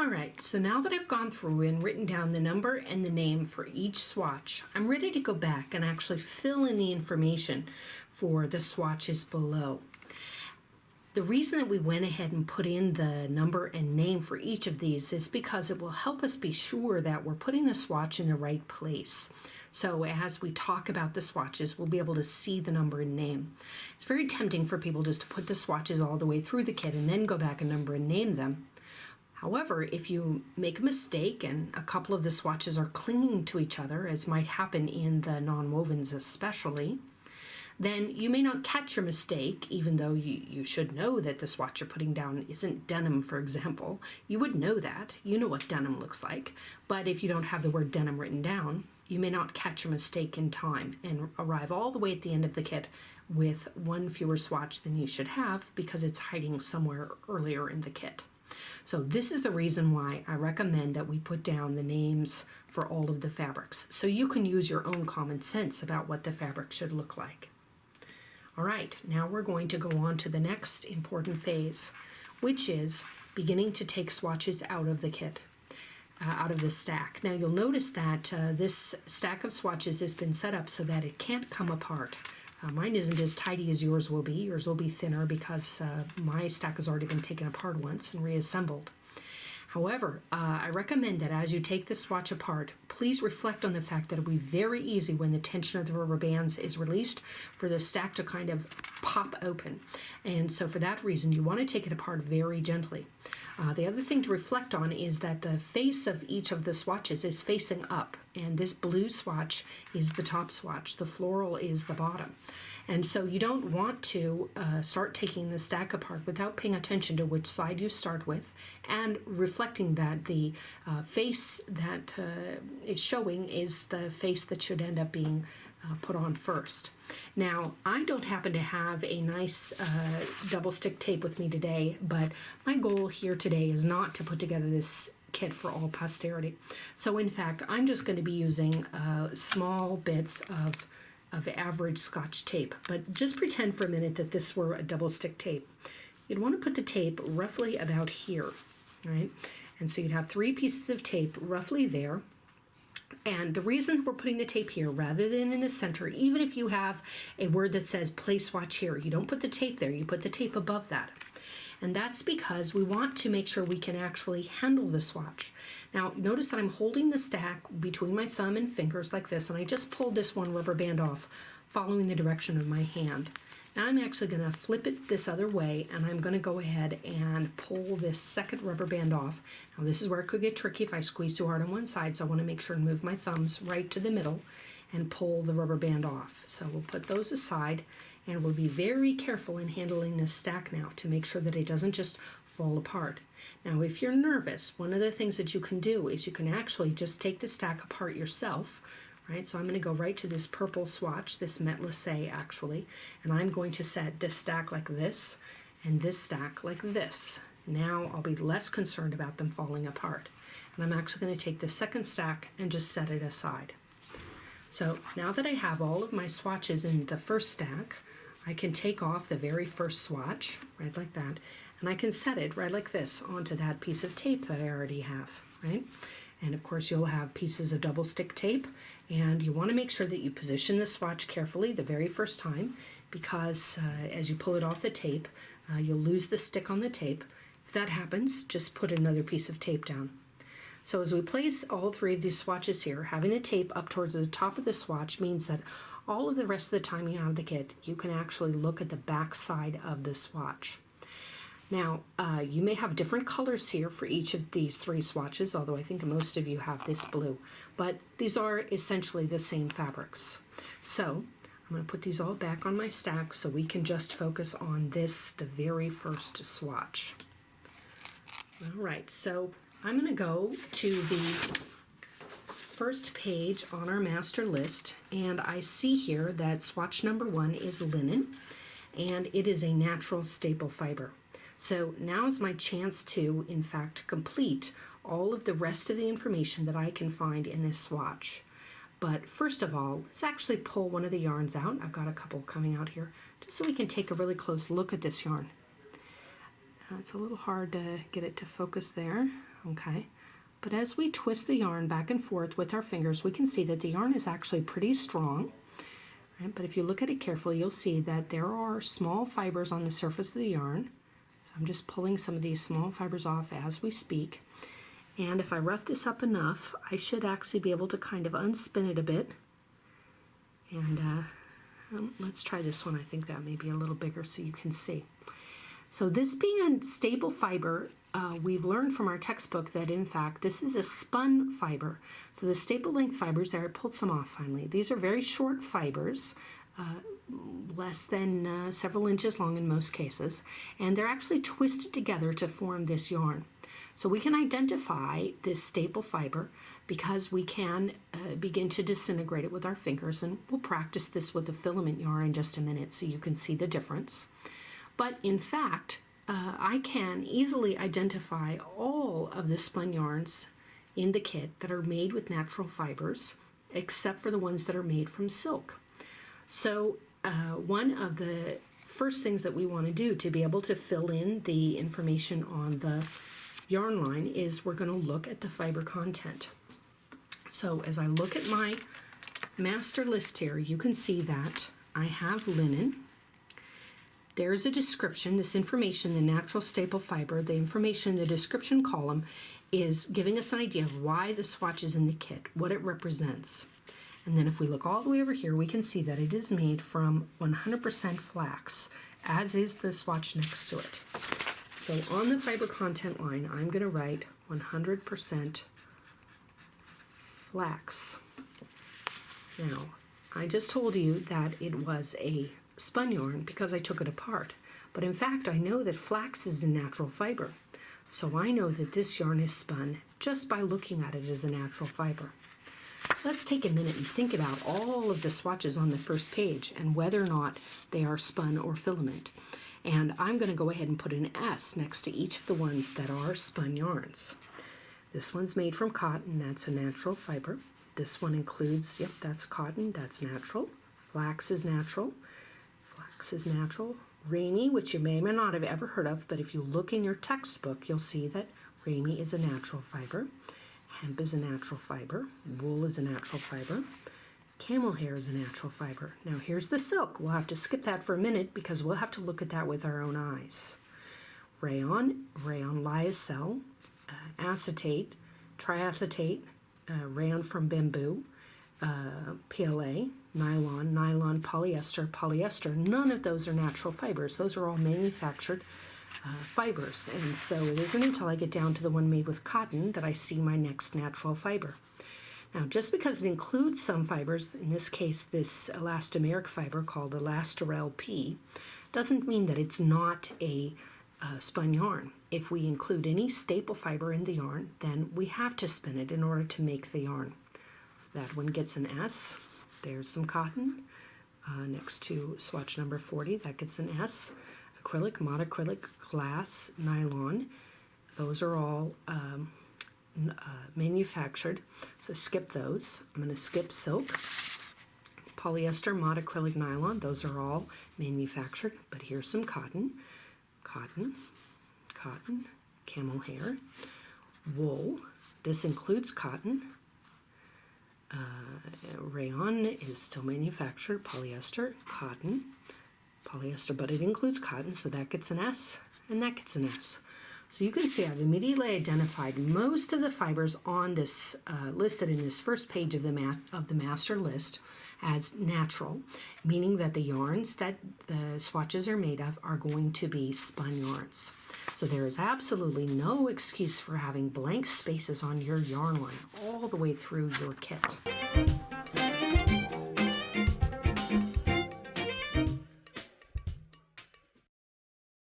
All right, so now that I've gone through and written down the number and the name for each swatch, I'm ready to go back and actually fill in the information for the swatches below. The reason that we went ahead and put in the number and name for each of these is because it will help us be sure that we're putting the swatch in the right place. So as we talk about the swatches, we'll be able to see the number and name. It's very tempting for people just to put the swatches all the way through the kit and then go back and number and name them. However, if you make a mistake and a couple of the swatches are clinging to each other, as might happen in the non-wovens especially, then you may not catch your mistake, even though you should know that the swatch you're putting down isn't denim, for example. You would know that. You know what denim looks like. But if you don't have the word denim written down, you may not catch your mistake in time and arrive all the way at the end of the kit with one fewer swatch than you should have because it's hiding somewhere earlier in the kit. So this is the reason why I recommend that we put down the names for all of the fabrics, so you can use your own common sense about what the fabric should look like. All right, now we're going to go on to the next important phase, which is beginning to take swatches out of the kit, out of the stack. Now you'll notice that this stack of swatches has been set up so that it can't come apart. Mine isn't as tidy as yours will be. Yours will be thinner because my stack has already been taken apart once and reassembled. However, I recommend that as you take the swatch apart, please reflect on the fact that it'll be very easy when the tension of the rubber bands is released for the stack to kind of pop open. And so for that reason, you want to take it apart very gently. The other thing to reflect on is that the face of each of the swatches is facing up, and this blue swatch is the top swatch, the floral is the bottom. And so you don't want to start taking the stack apart without paying attention to which side you start with and reflecting that the face that is showing is the face that should end up being put on first. Now, I don't happen to have a nice double stick tape with me today, but my goal here today is not to put together this kit for all posterity. So in fact, I'm just going to be using small bits of average Scotch tape, but just pretend for a minute that this were a double stick tape. You'd want to put the tape roughly about here, right? And so you'd have 3 pieces of tape roughly there. And the reason we're putting the tape here rather than in the center, even if you have a word that says place swatch here, you don't put the tape there, you put the tape above that. And that's because we want to make sure we can actually handle the swatch. Now, notice that I'm holding the stack between my thumb and fingers like this, and I just pulled this one rubber band off, following the direction of my hand. Now I'm actually going to flip it this other way, and I'm going to go ahead and pull this second rubber band off. Now this is where it could get tricky if I squeeze too hard on one side, so I want to make sure and move my thumbs right to the middle and pull the rubber band off. So we'll put those aside, and we'll be very careful in handling this stack now to make sure that it doesn't just fall apart. Now if you're nervous, one of the things that you can do is you can actually just take the stack apart yourself. Right, so I'm going to go right to this purple swatch, this Metlisay actually, and I'm going to set this stack like this and this stack like this. Now I'll be less concerned about them falling apart. And I'm actually going to take the second stack and just set it aside. So now that I have all of my swatches in the first stack, I can take off the very first swatch, right like that, and I can set it right like this onto that piece of tape that I already have, right? And of course you'll have pieces of double stick tape, and you want to make sure that you position the swatch carefully the very first time, because as you pull it off the tape, you'll lose the stick on the tape. If that happens, just put another piece of tape down. So as we place all 3 of these swatches here, having the tape up towards the top of the swatch means that all of the rest of the time you have the kit, you can actually look at the back side of the swatch. Now, you may have different colors here for each of these 3 swatches, although I think most of you have this blue, but these are essentially the same fabrics. So I'm going to put these all back on my stack so we can just focus on this, the very first swatch. All right, so I'm going to go to the first page on our master list, and I see here that swatch number 1 is linen, and it is a natural staple fiber. So now is my chance to, in fact, complete all of the rest of the information that I can find in this swatch. But first of all, let's actually pull one of the yarns out. I've got a couple coming out here, just so we can take a really close look at this yarn. It's a little hard to get it to focus there. okay? But as we twist the yarn back and forth with our fingers, we can see that the yarn is actually pretty strong. Right? But if you look at it carefully, you'll see that there are small fibers on the surface of the yarn. So I'm just pulling some of these small fibers off as we speak. And if I rough this up enough, I should actually be able to kind of unspin it a bit. And let's try this one. I think that may be a little bigger so you can see. So this being a stable fiber, we've learned from our textbook that in fact this is a spun fiber. So the staple length fibers there, I pulled some off finally. These are very short fibers, less than several inches long in most cases, and they're actually twisted together to form this yarn. So we can identify this staple fiber because we can begin to disintegrate it with our fingers, and we'll practice this with the filament yarn in just a minute so you can see the difference. But in fact, I can easily identify all of the spun yarns in the kit that are made with natural fibers, except for the ones that are made from silk. So one of the first things that we want to do to be able to fill in the information on the yarn line is we're going to look at the fiber content. So as I look at my master list here, you can see that I have linen. There's a description, this information, the natural staple fiber, the information in the description column is giving us an idea of why the swatch is in the kit, what it represents. And then if we look all the way over here, we can see that it is made from 100% flax, as is the swatch next to it. So on the fiber content line, I'm going to write 100% flax. Now, I just told you that it was a spun yarn because I took it apart. But in fact, I know that flax is a natural fiber. So I know that this yarn is spun just by looking at it as a natural fiber. Let's take a minute and think about all of the swatches on the first page and whether or not they are spun or filament. And I'm going to go ahead and put an S next to each of the ones that are spun yarns. This one's made from cotton, that's a natural fiber. This one includes, yep, that's cotton, that's natural. Flax is natural. Flax is natural. Ramie, which you may or may not have ever heard of, but if you look in your textbook, you'll see that ramie is a natural fiber. Hemp is a natural fiber. Wool is a natural fiber. Camel hair is a natural fiber. Now here's the silk. We'll have to skip that for a minute because we'll have to look at that with our own eyes. Rayon, rayon lyocell, acetate, triacetate, rayon from bamboo, PLA, nylon, nylon, polyester, polyester. None of those are natural fibers. Those are all manufactured fibers. And so it isn't until I get down to the one made with cotton that I see my next natural fiber. Now, just because it includes some fibers, in this case this elastomeric fiber called Elastorel P, doesn't mean that it's not a spun yarn. If we include any staple fiber in the yarn, then we have to spin it in order to make the yarn. That one gets an S. There's some cotton. Next to swatch number 40, that gets an S. Acrylic, monocrylic, glass, nylon. Those are all manufactured. So skip those. I'm going to skip silk. Polyester, monocrylic, nylon. Those are all manufactured. But here's some cotton. Cotton, cotton, camel hair, wool. This includes cotton. Rayon is still manufactured. Polyester, cotton, polyester, but it includes cotton, so that gets an S, and that gets an S. So you can see I've immediately identified most of the fibers on this listed in this first page of the master list as natural, meaning that the yarns that the swatches are made of are going to be spun yarns. So there is absolutely no excuse for having blank spaces on your yarn line all the way through your kit.